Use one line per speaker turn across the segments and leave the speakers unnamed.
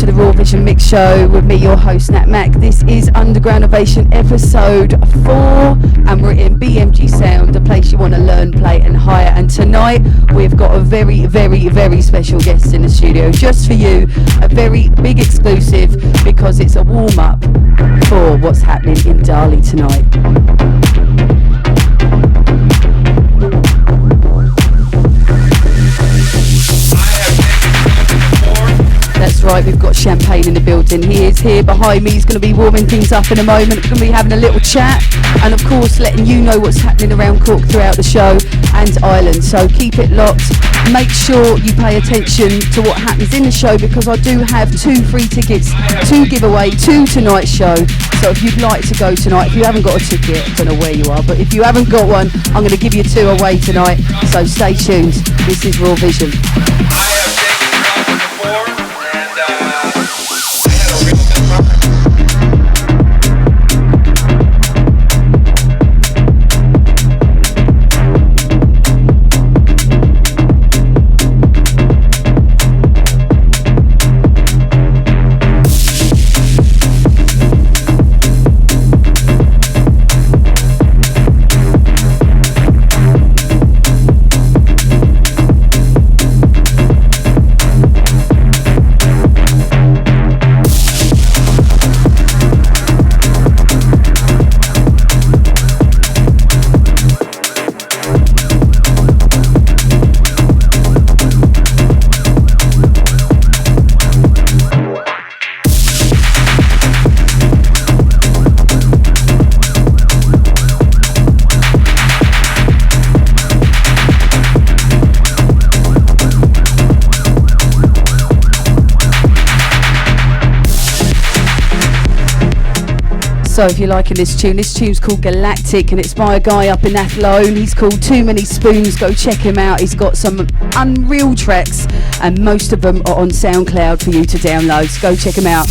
to the Raw Vision Mix Show with me, your host Nat Mac. This is Underground Ovation episode 4, and we're in BMG Sound, the place you want to learn, play and hire. And tonight we've got a very, very, very special guest in the studio just for you, a very big exclusive, because it's a warm-up for what's happening in Dali tonight. That's right, we've got Shampain in the building. He is here behind me. He's going to be warming things up in a moment. We're going to be having a little chat and of course letting you know what's happening around Cork throughout the show and Ireland. So keep it locked. Make sure you pay attention to what happens in the show, because I do have 2 free tickets to give away to tonight's show. So if you'd like to go tonight, if you haven't got a ticket, I don't know where you are, but if you haven't got one, I'm going to give you 2 away tonight. So stay tuned. This is Raw Vision. So if you're liking this tune's called Galactic, and it's by a guy up in Athlone. He's called Too Many Spoons. Go check him out. He's got some unreal tracks, and most of them are on SoundCloud for you to download. So go check him out.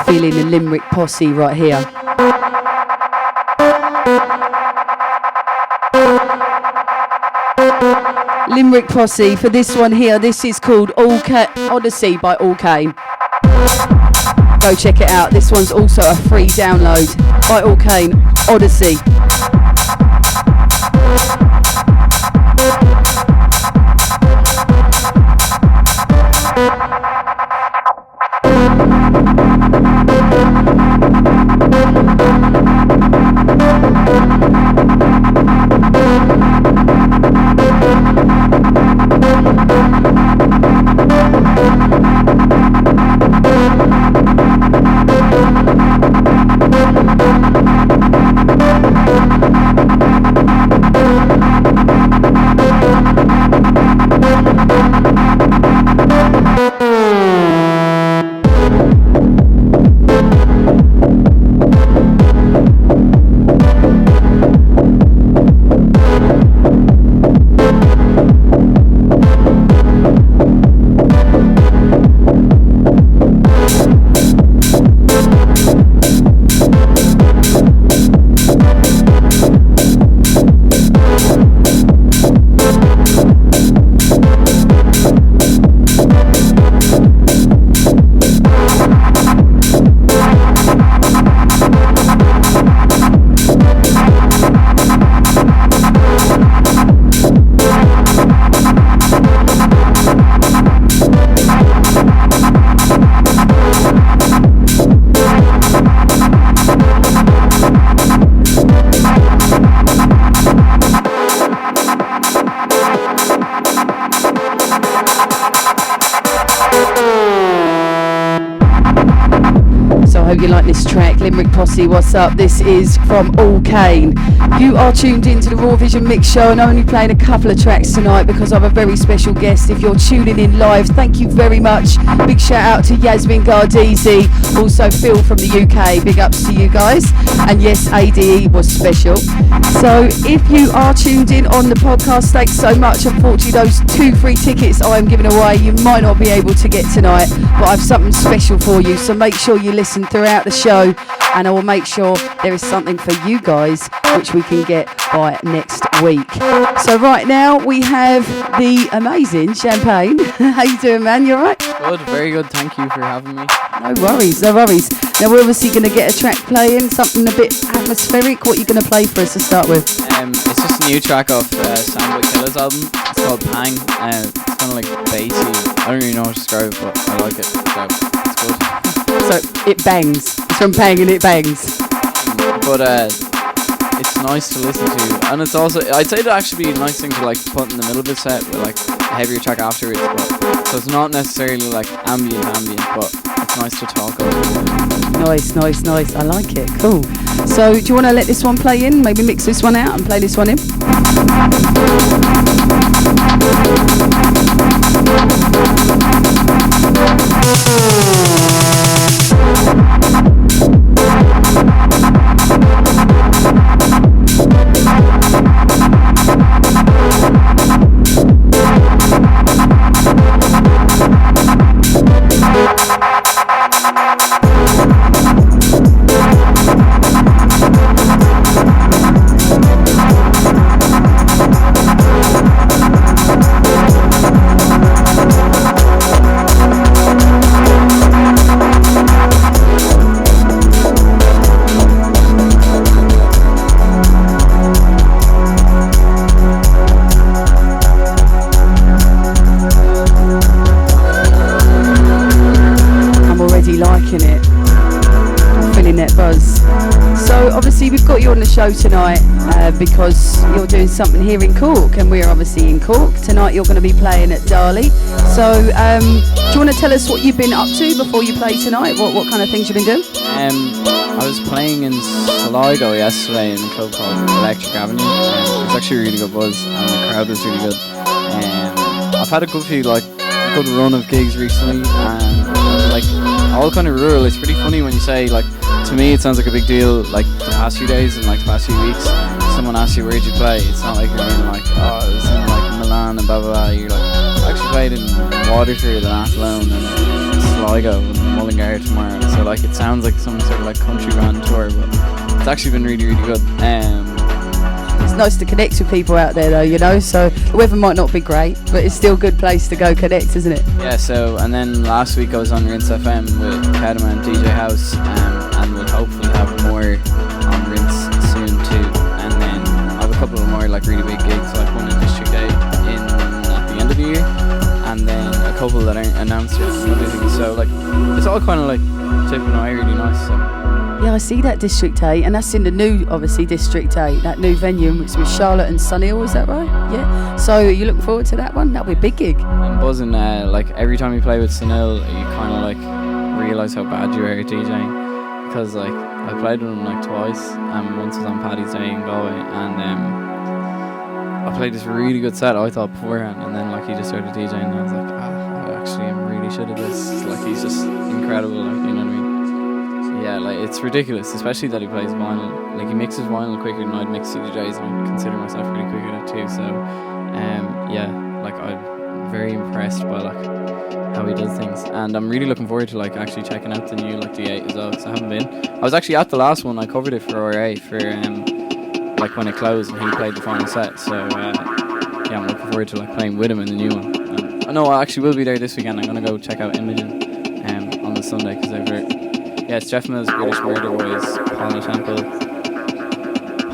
Feeling the Limerick posse right here. Limerick posse for this one here. This is called Odyssey by All Kane. Go check it out. This one's also a free download by All Kane. Odyssey. I hope you like this track. Limerick Posse, what's up? This is from All Kane. You are tuned into the Raw Vision Mix Show, and I'm only playing a couple of tracks tonight because I have a very special guest. If you're tuning in live, thank you very much. Big shout out to Yasmin Gardezi, also Phil from the UK. Big ups to you guys. And yes, ADE was special. So if you are tuned in on the podcast, thanks so much. Unfortunately, those 2 free tickets I am giving away, you might not be able to get tonight, but I have something special for you. So make sure you listen throughout the show, and I will make sure there is something for you guys which we can get by next week. So right now we have the amazing Shampain. How you doing, man? You alright?
Good, very good. Thank you for having me.
No worries, no worries. Now we're obviously going to get a track playing, something a bit atmospheric. What are you going to play for us to start with?
It's just a new track off Sound Like Killer's album. It's called Pang. It's kind of like bassy. I don't really know how to describe it, but I like it. So it's good.
So it bangs. It's from Pang and it bangs.
But it's nice to listen to, and it's also, I'd say it'd actually be a nice thing to like put in the middle of the set with like a heavier track afterwards. But so it's not necessarily like ambient, but it's nice to talk over.
Nice. I like it. Cool. So do you want to let this one play in? Maybe mix this one out and play this one in? We've got you on the show tonight because you're doing something here in Cork, and we're obviously in Cork. Tonight you're going to be playing at Darley. So do you want to tell us what you've been up to before you play tonight? What kind of things you've been doing?
I was playing in Sligo yesterday in a club called Galactic Avenue. It was actually a really good buzz, and the crowd was really good. I've had a good run of gigs recently, and like all kind of rural. It's pretty funny when you say, like, to me it sounds like a big deal, like the past few days and like the past few weeks, someone asks you where'd you play. It's not like you're being like, oh, I was in like Milan and blah blah blah. You're like, I actually played in Waterford and Athlone and Sligo and Mullingar tomorrow. So like it sounds like some sort of like country band tour, but it's actually been really, really good.
It's nice to connect with people out there though, you know, so the weather might not be great, but it's still a good place to go connect, isn't it?
Yeah, so, and then last week I was on Rinse FM with Kadima and DJ House, and we'll hopefully have more on Rinse soon too. And then I have a couple of more like really big gigs, like one in District 8 at the end of the year, and then a couple that aren't announced yet and other things. So like, it's all kind of like chipping away really nice, so.
Yeah, I see that District 8, and that's in the new, obviously, District 8, that new venue, which was Charlotte and Sunnyhill, is that right? Yeah. So you looking forward to that one? That'll be a big gig.
I'm buzzing. Like every time you play with Sunnyhill, you kind of like realise how bad you are at DJing, because like I played with him like twice, and once was on Paddy's Day in Galway, and I played this really good set, I thought, beforehand, and then like he just started DJing, and I was like, I actually am really shit at this. Like he's just incredible, like, you know what I mean? Yeah, like it's ridiculous, especially that he plays vinyl. Like he mixes vinyl quicker than I'd mix CDJs, and I consider myself pretty quick at it too. So, yeah, like I'm very impressed by like how he does things, and I'm really looking forward to like actually checking out the new like D8 as well, because I haven't been. I was actually at the last one. I covered it for RA for like when it closed, and he played the final set. So yeah, I'm looking forward to like playing with him in the new one. I know I actually will be there this weekend. I'm gonna go check out Imogen on the Sunday, because I've heard. Yeah, it's Jeff Mills, British Murder Boys, Paula Temple.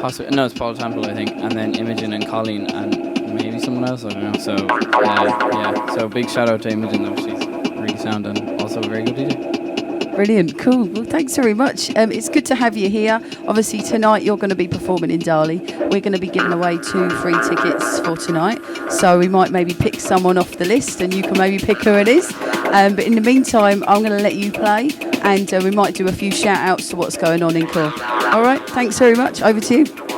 It's Paula Temple, I think, and then Imogen and Colleen, and maybe someone else, I don't know. So, yeah. So, big shout out to Imogen, though. She's really sound and also a very good DJ.
Brilliant, cool. Well, thanks very much. It's good to have you here. Obviously, tonight you're going to be performing in Darley. We're going to be giving away 2 free tickets for tonight. So, we might maybe pick someone off the list, and you can maybe pick who it is. But in the meantime, I'm going to let you play. and we might do a few shout outs to what's going on in Cork. All right, thanks very much. Over to you.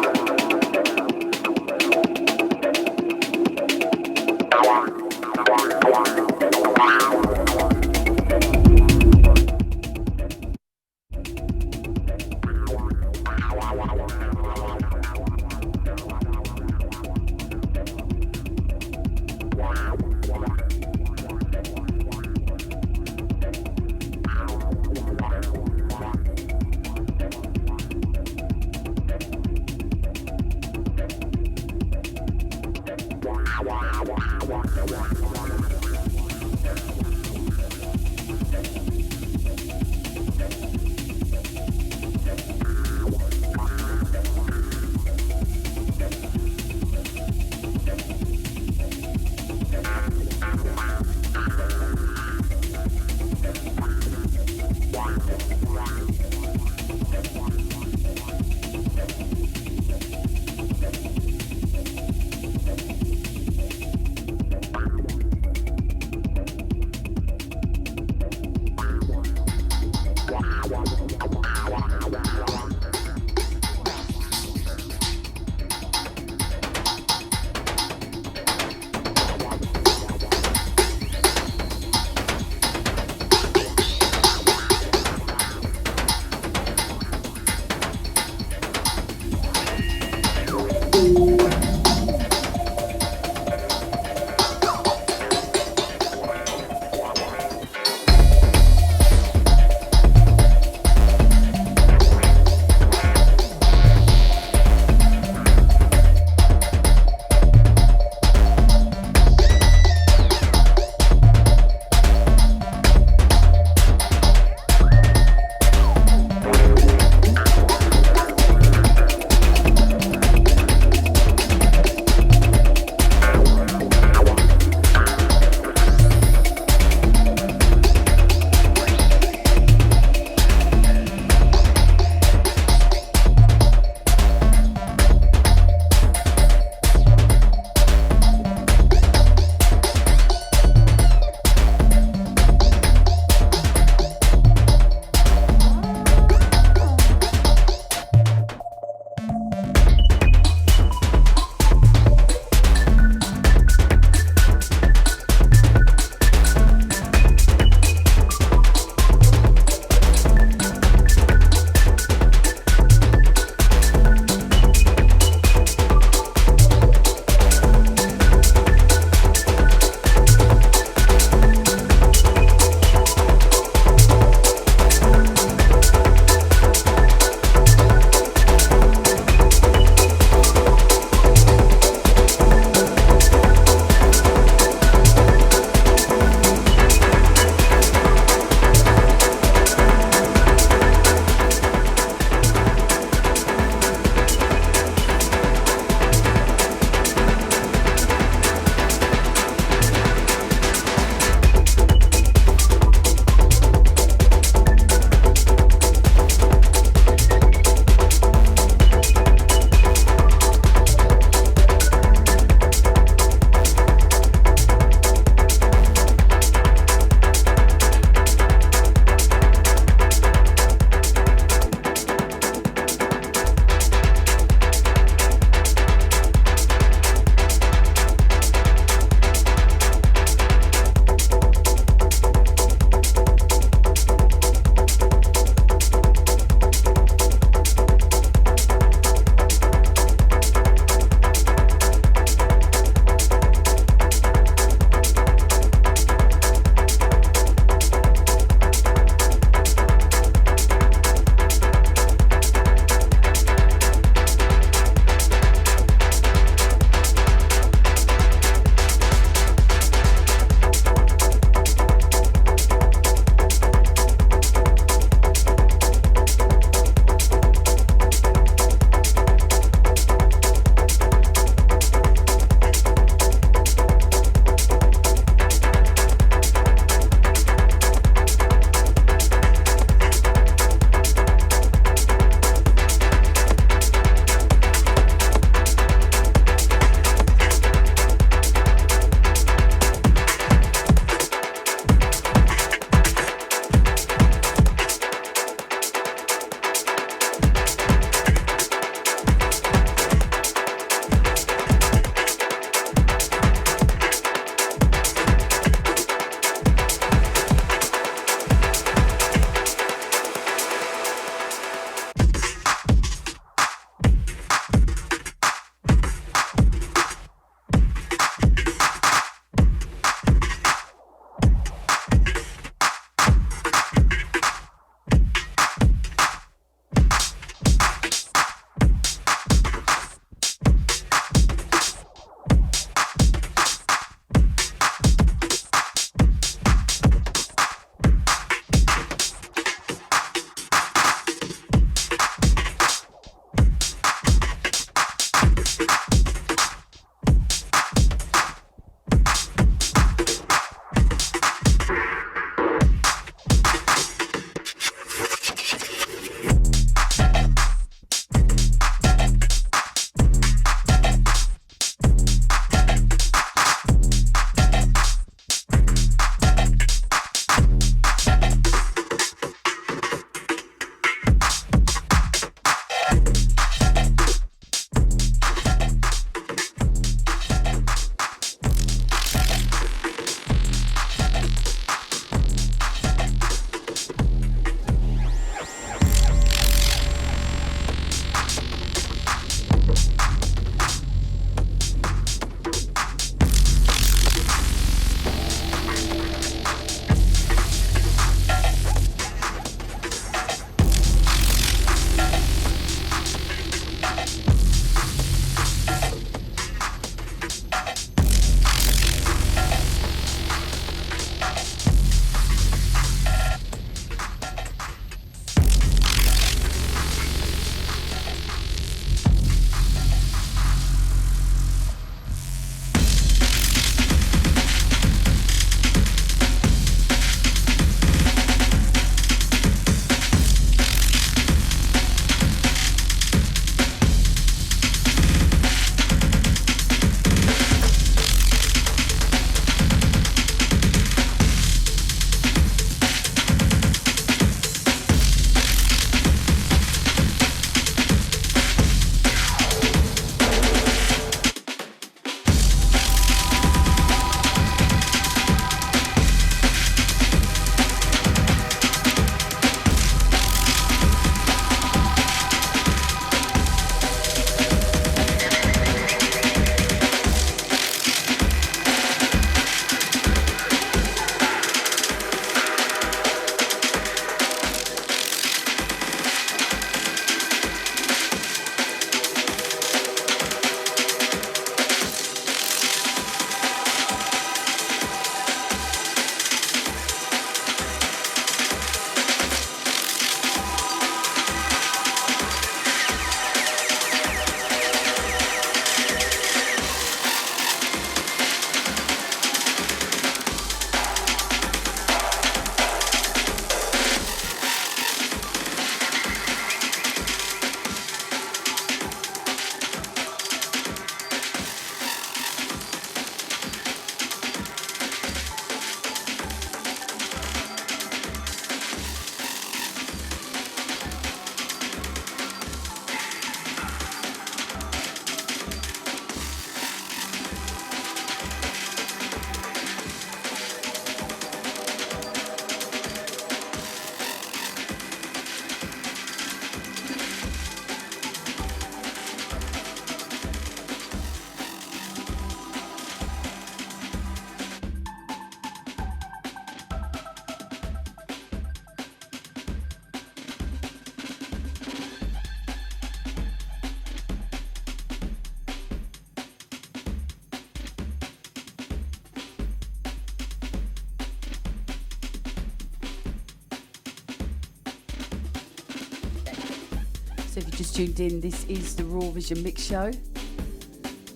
So if you just tuned in, this is the Raw Vision Mix Show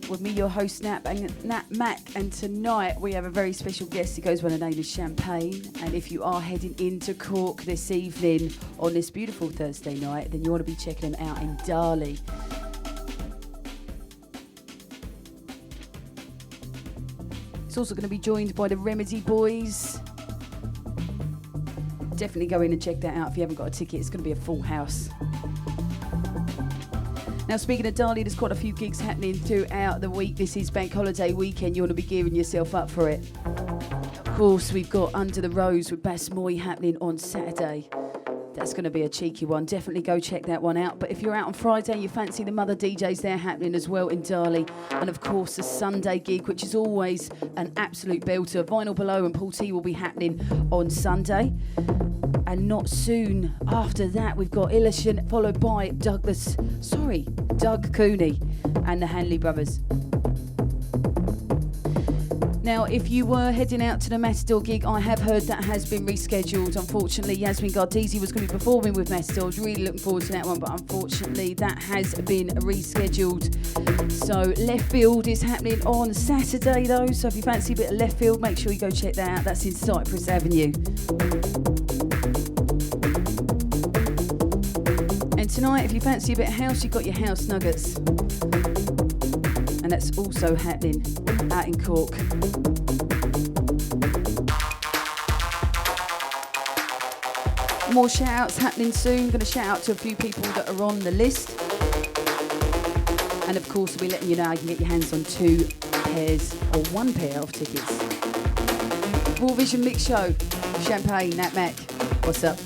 with me, your host Nat Mac, and tonight we have a very special guest. He goes by the name of Shampain, and if you are heading into Cork this evening on this beautiful Thursday night, then you want to be checking him out in Darley. He's also going to be joined by the Remedy Boys. Definitely go in and check that out if you haven't got a ticket. It's going to be a full house. Now, speaking of Darley, there's quite a few gigs happening throughout the week. This is Bank Holiday weekend. You want to be gearing yourself up for it. Of course, we've got Under the Rose with Bass Moy happening on Saturday. That's going to be a cheeky one. Definitely go check that one out. But if you're out on Friday and you fancy the Mother DJs, they're happening as well in Darley. And of course, the Sunday gig, which is always an absolute belter. Vinyl Below and Paul T will be happening on Sunday. And not soon after that, we've got Illation, followed by Doug Cooney and the Hanley Brothers. Now, if you were heading out to the Matador gig, I have heard that has been rescheduled. Unfortunately, Yasmin Gardezi was going to be performing with Matador. I was really looking forward to that one, but unfortunately, that has been rescheduled. So, Left Field is happening on Saturday, though. So, if you fancy a bit of Left Field, make sure you go check that out. That's in Cypress Avenue. And tonight, if you fancy a bit of house, you've got your House Nuggets. And that's also happening out in Cork. More shout outs happening soon. Going to shout out to a few people that are on the list. And of course, we'll be letting you know you can get your hands on 2 pairs or 1 pair of tickets. Raw Vision Mix Show, Shampain, Nat Mac. What's up?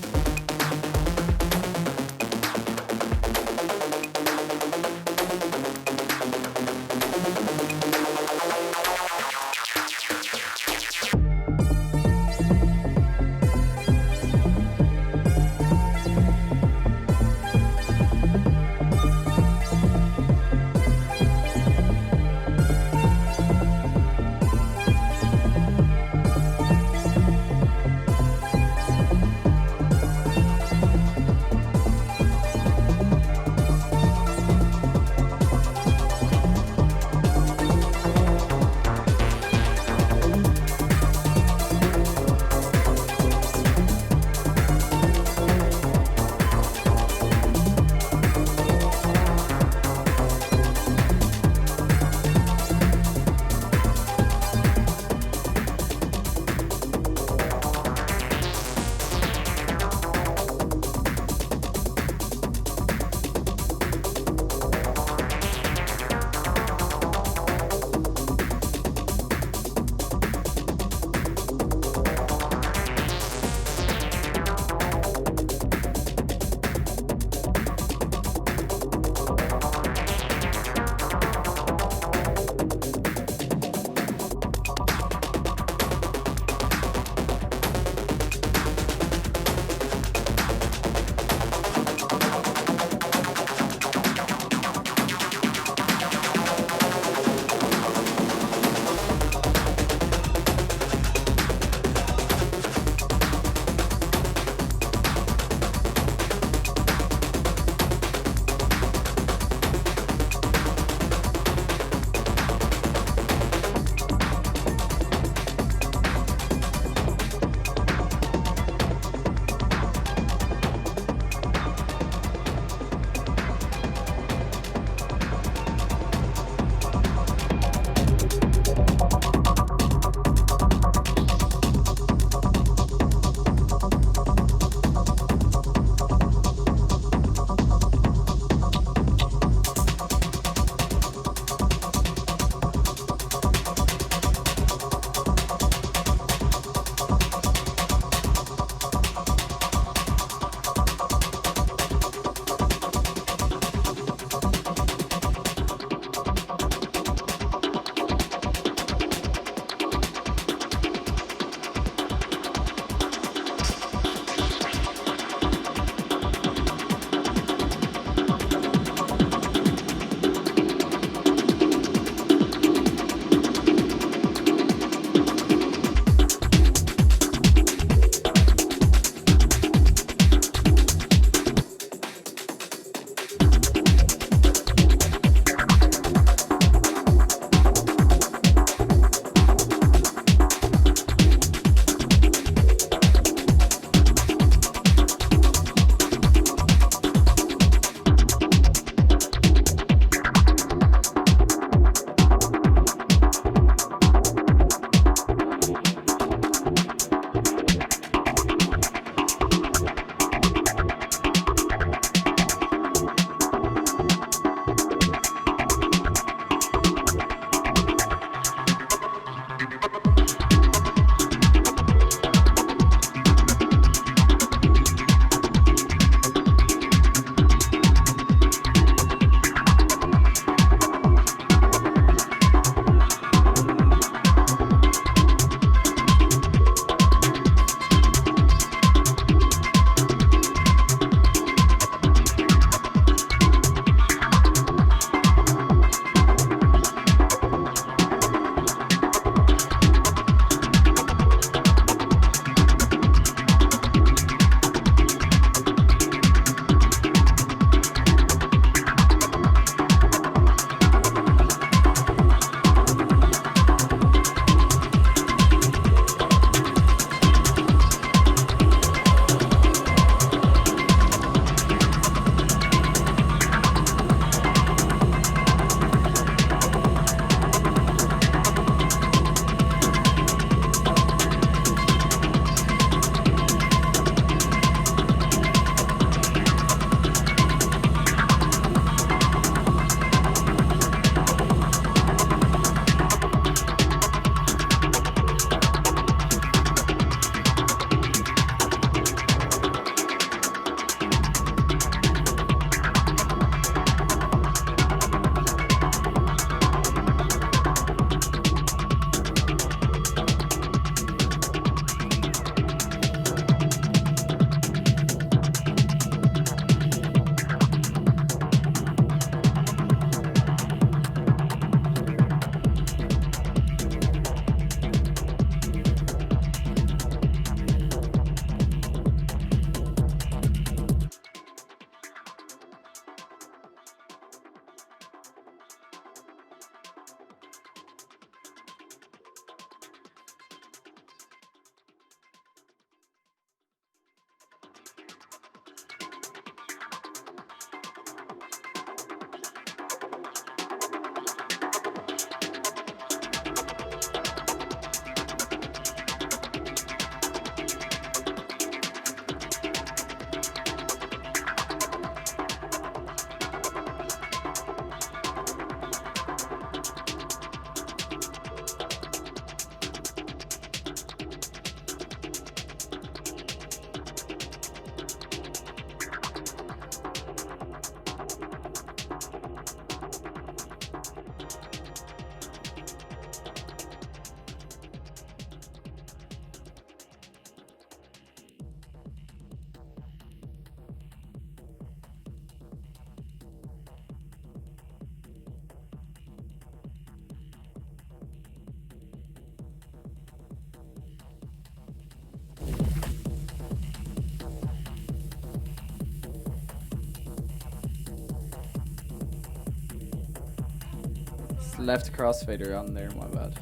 left a crossfader on there, my bad.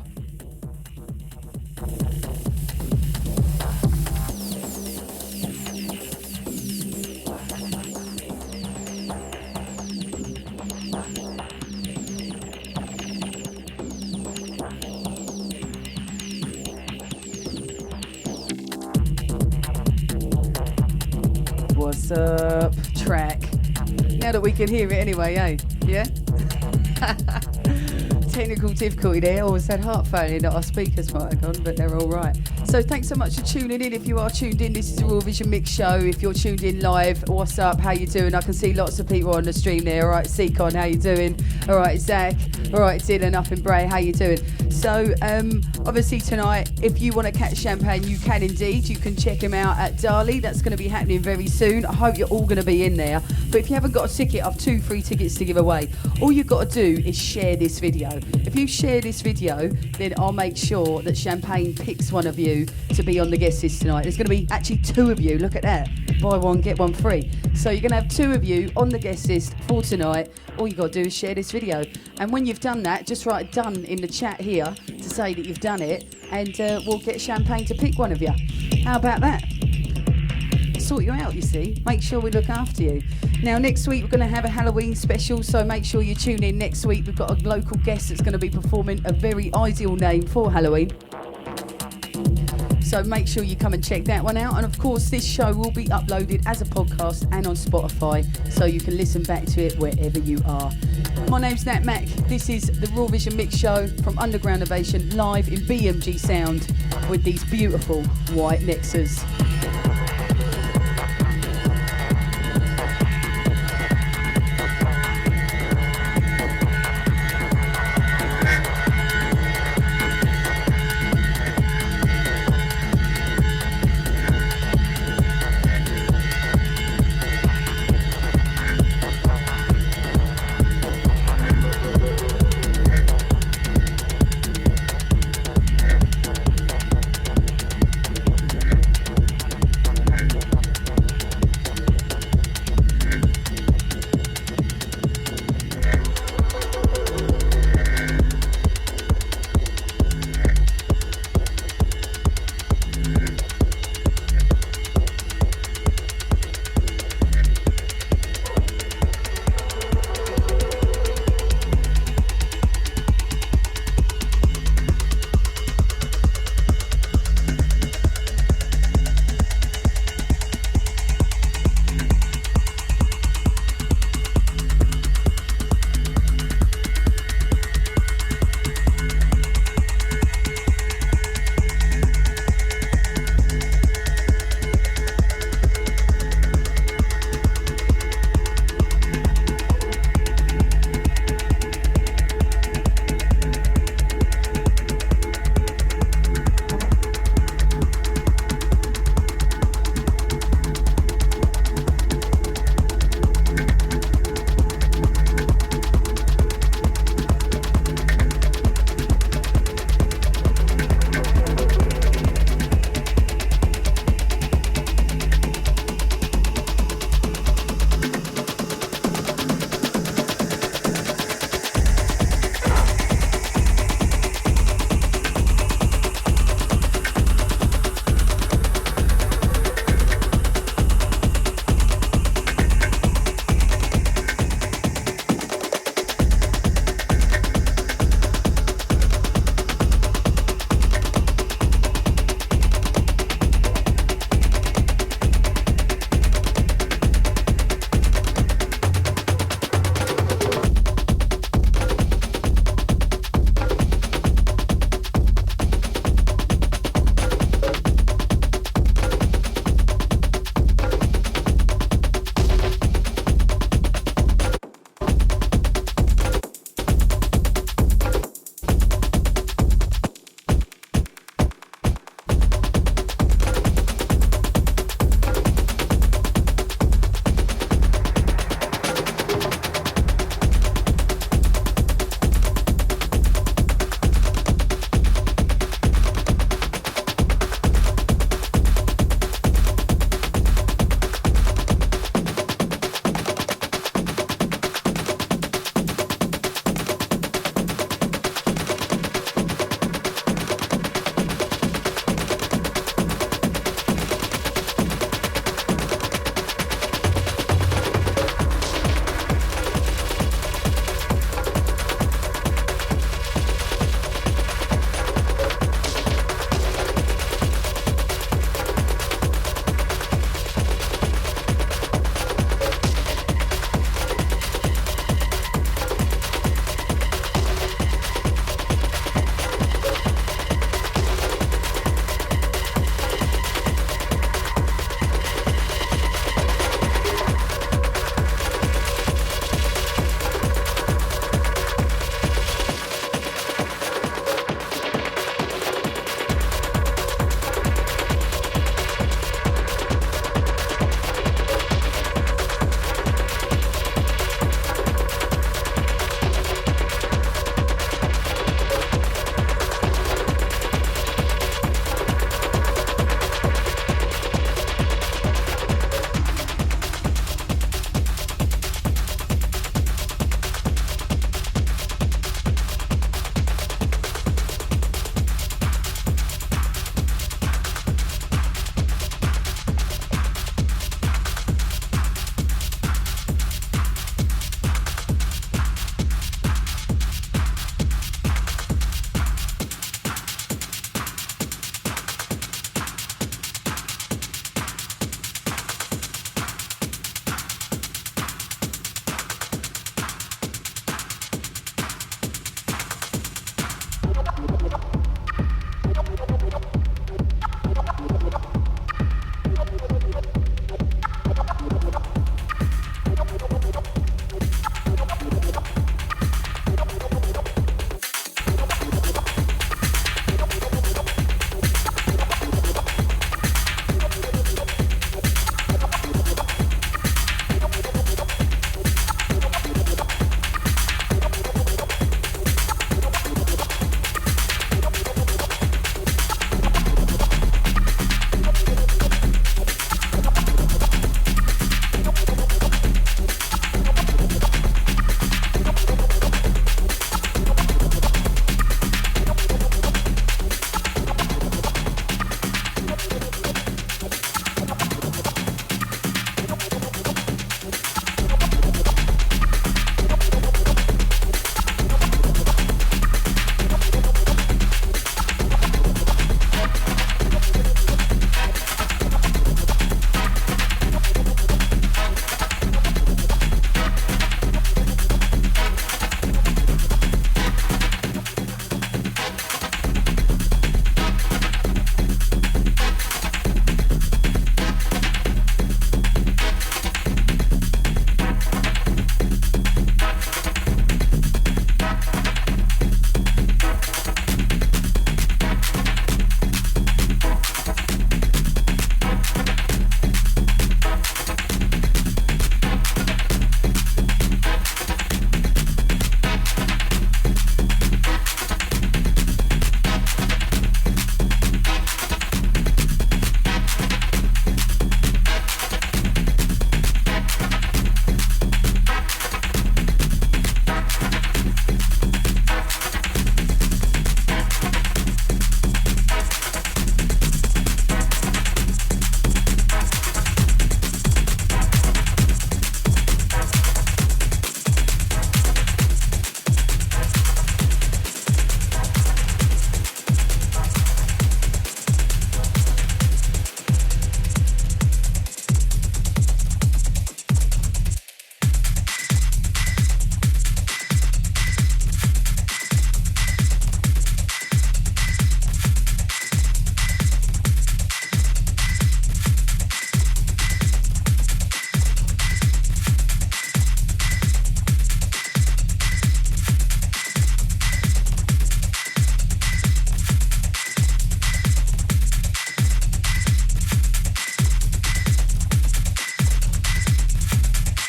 What's up, track? Now that we can hear it anyway, eh? Yeah? Technical difficulty there, or was that heart failure that our speakers might have gone, but they're all right. So thanks so much for tuning in. If you are tuned in, this is the Raw Vision Mix Show. If you're tuned in live, what's up? How you doing? I can see lots of people on the stream there. All right, Seacon, how you doing? All right, Zach. All right, Dylan up in Bray, how you doing? So obviously tonight, if you want to catch Shampain, you can indeed. You can check him out at Dali. That's going to be happening very soon. I hope you're all going to be in there. But if you haven't got a ticket, I've 2 free tickets to give away. All you've got to do is share this video. If you share this video, then I'll make sure that Shampain picks one of you to be on the guest list tonight. There's going to be actually 2 of you. Look at that. Buy one, get one free. So you're going to have 2 of you on the guest list for tonight. All you got to do is share this video. And when you've done that, just write done in the chat here to say that you've done it, and we'll get Shampain to pick one of you. How about that? Sort you out, you see. Make sure we look after you. Now, next week we're going to have a Halloween special, so make sure you tune in next week. We've got a local guest that's going to be performing a very ideal name for Halloween. So make sure you come and check that one out. And of course, this show will be uploaded as a podcast and on Spotify, so you can listen back to it wherever you are. My name's Nat Mac. This is the Raw Vision Mix Show from Underground Ovation, live in BMG Sound with these beautiful white Nexus.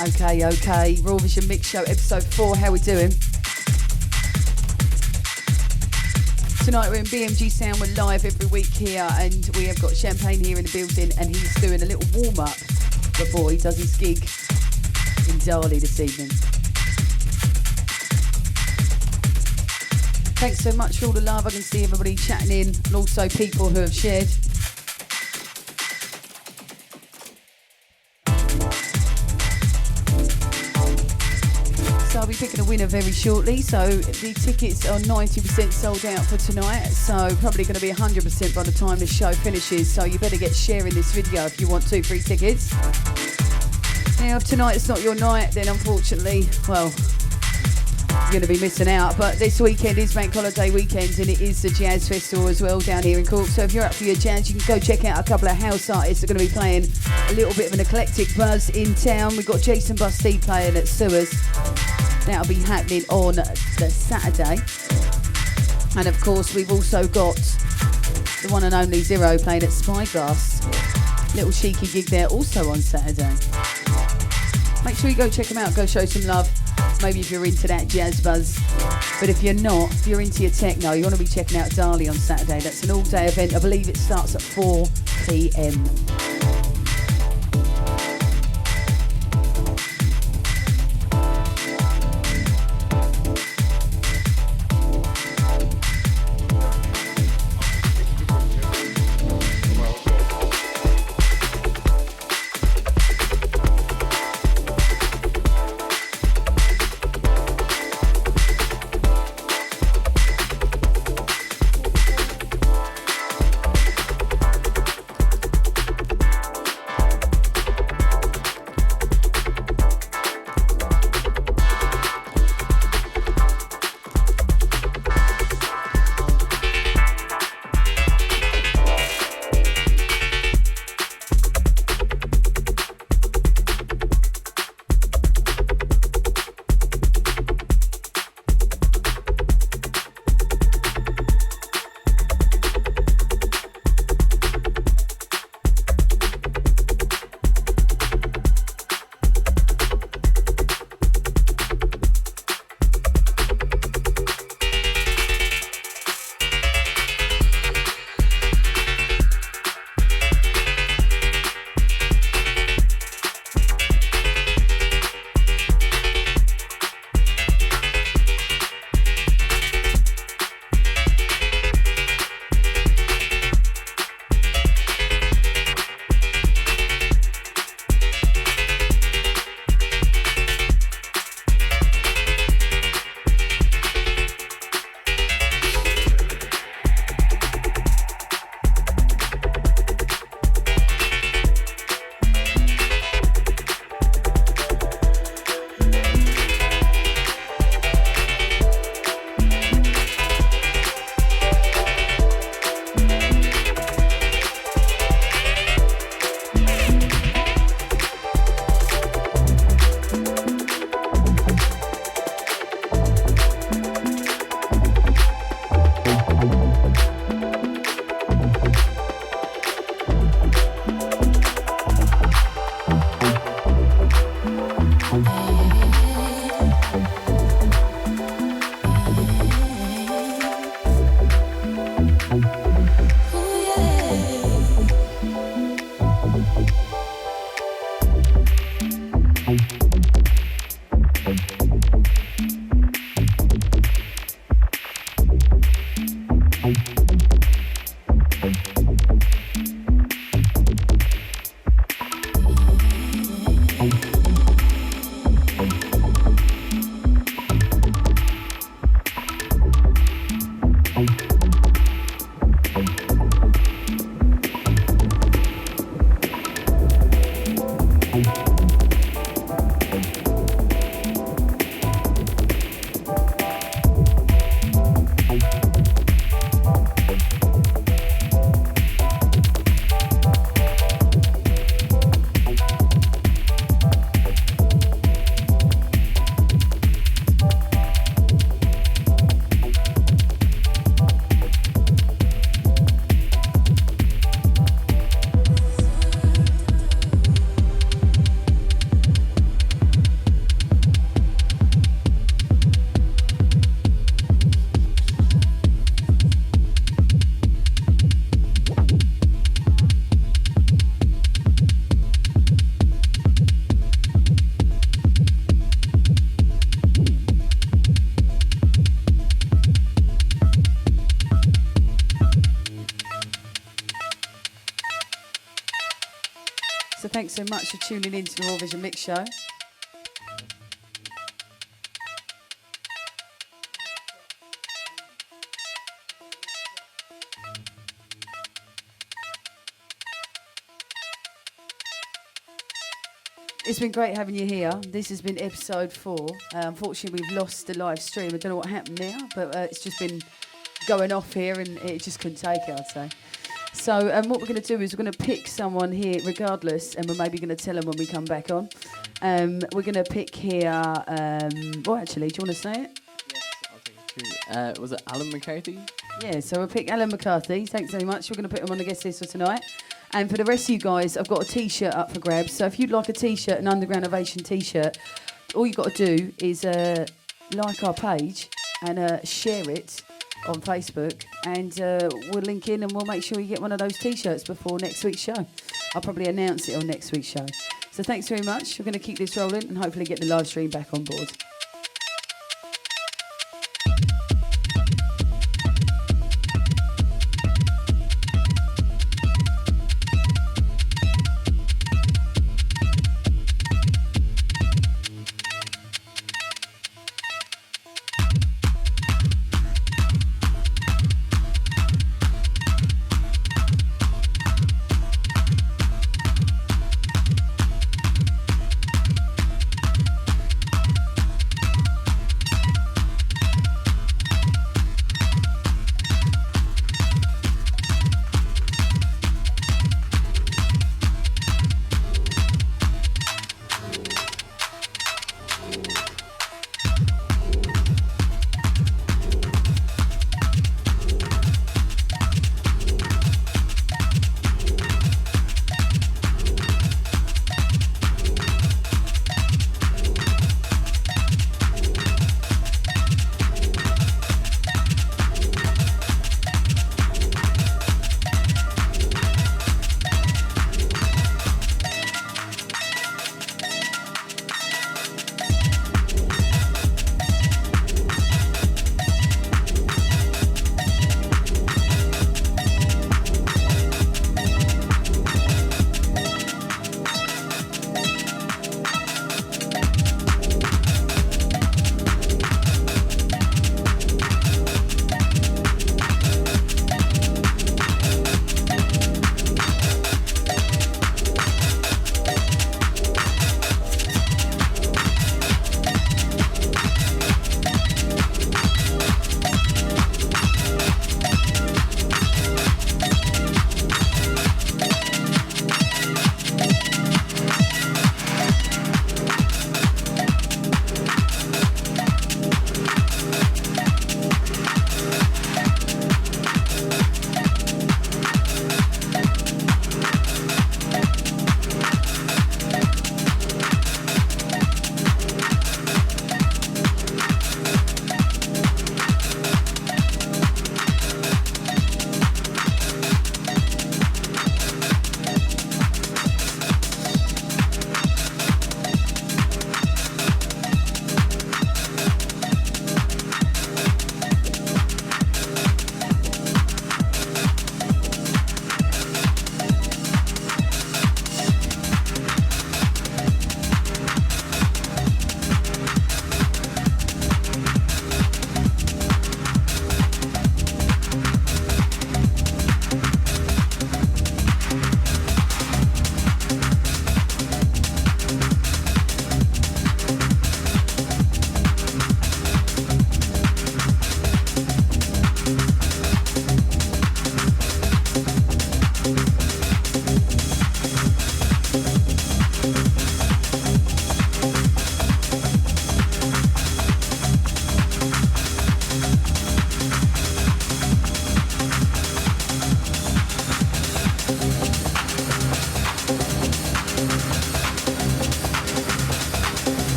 Okay. Raw Vision Mix Show, episode 4. How we doing? Tonight we're in BMG Sound. We're live every week here, and we have got Champagne here in the building, and he's doing a little warm-up before he does his gig in Dali this evening. Thanks so much for all the love. I can see everybody chatting in, and also people who have shared. So I'll be picking a winner very shortly. So the tickets are 90% sold out for tonight. So probably going to be 100% by the time the show finishes. So you better get sharing this video if you want 2 free tickets. Now, if tonight's not your night, then unfortunately, well, you're going to be missing out. But this weekend is Bank Holiday weekend, and it is the Jazz Festival as well down here in Cork. So if you're up for your jazz, you can go check out a couple of house artists that are going to be playing a little bit of an eclectic buzz in town. We've got Jason Bustee playing at Sewers. That'll be happening on the Saturday. And of course, we've also got the one and only Zero playing at Spyglass. Little cheeky gig there also on Saturday. Make sure you go check them out, go show some love. Maybe if you're into that jazz buzz. But if you're not, if you're into your techno, you want to be checking out Dali on Saturday. That's an all-day event. I believe it starts at 4 p.m. Thanks so much for tuning in to the Raw Vision Mix Show. It's been great having you here. This has been episode 4. Unfortunately, we've lost the live stream. I don't know what happened there, but it's just been going off here and it just couldn't take it, I'd say. So what we're going to do is we're going to pick someone here regardless, and we're maybe going to tell them when we come back on. We're going to pick here... well, actually, do you want to say it?
Yes, I'll take it too. Was it Alan McCarthy?
Yeah, so we'll pick Alan McCarthy. Thanks very much. We're going to put him on the guest list for tonight. And for the rest of you guys, I've got a T-shirt up for grabs. So if you'd like a T-shirt, an Underground Ovation T-shirt, all you've got to do is like our page and share it on Facebook. And we'll link in and we'll make sure you get one of those T-shirts before next week's show. I'll probably announce it on next week's show. So thanks very much. We're going to keep this rolling and hopefully get the live stream back on board.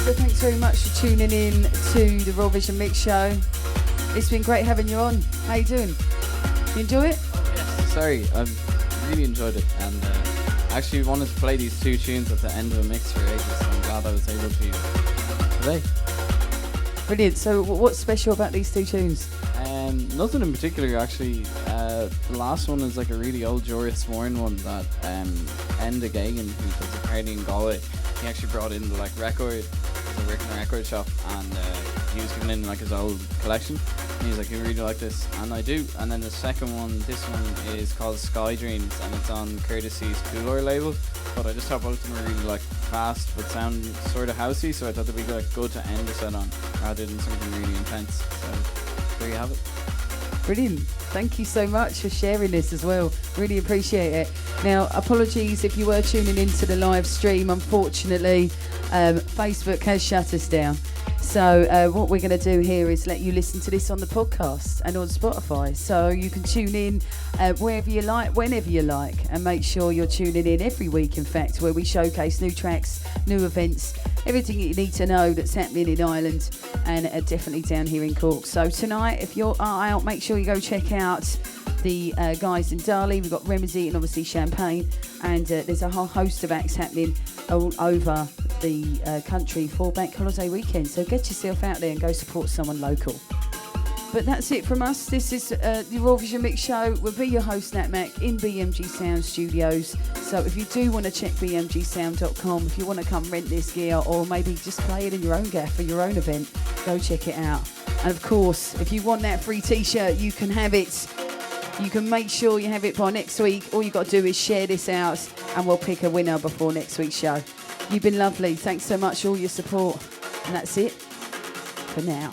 So thanks very much for tuning in to the Raw Vision Mix Show. It's been great having you on. How you doing? You enjoy it?
Yes. Sorry, I really enjoyed it, and actually wanted to play these two tunes at the end of a mix for ages, so I'm glad I was able to today.
Brilliant. So what's special about these two tunes?
Nothing in particular, actually. The last one is like a really old Joris Warren one that Enda Gagan, who does a party in Galway, he actually brought in the like record. He was working in a record shop, and he was giving in like his old collection. And he's like, "You really like this?" And I do. And then the second one, this one is called Sky Dreams, and it's on Courtesy's Cooler label. But I just thought both of them were really like fast, but sound sort of housey, so I thought they'd be like good to end the set on, rather than something really intense. So there you have it.
Brilliant. Thank you so much for sharing this as well. Really appreciate it. Now, apologies if you were tuning into the live stream. Unfortunately, Facebook has shut us down. So what we're going to do here is let you listen to this on the podcast and on Spotify. So you can tune in wherever you like, whenever you like, and make sure you're tuning in every week, in fact, where we showcase new tracks, new events, everything you need to know that's happening in Ireland and definitely down here in Cork. So tonight, if you're out, make sure you go check out the guys in Darley. We've got Remedy and obviously Shampain, and there's a whole host of acts happening all over the country for Bank Holiday weekend. So get yourself out there and go support someone local. But that's it from us. This is the Raw Vision Mix Show. We'll be your host, Nat Mac, in BMG Sound Studios. So if you do want to check bmgsound.com, if you want to come rent this gear or maybe just play it in your own gaff for your own event, go check it out. And of course, if you want that free t-shirt, you can have it. You can make sure you have it by next week. All you got to do is share this out and we'll pick a winner before next week's show. You've been lovely. Thanks so much for all your support. And that's it for now.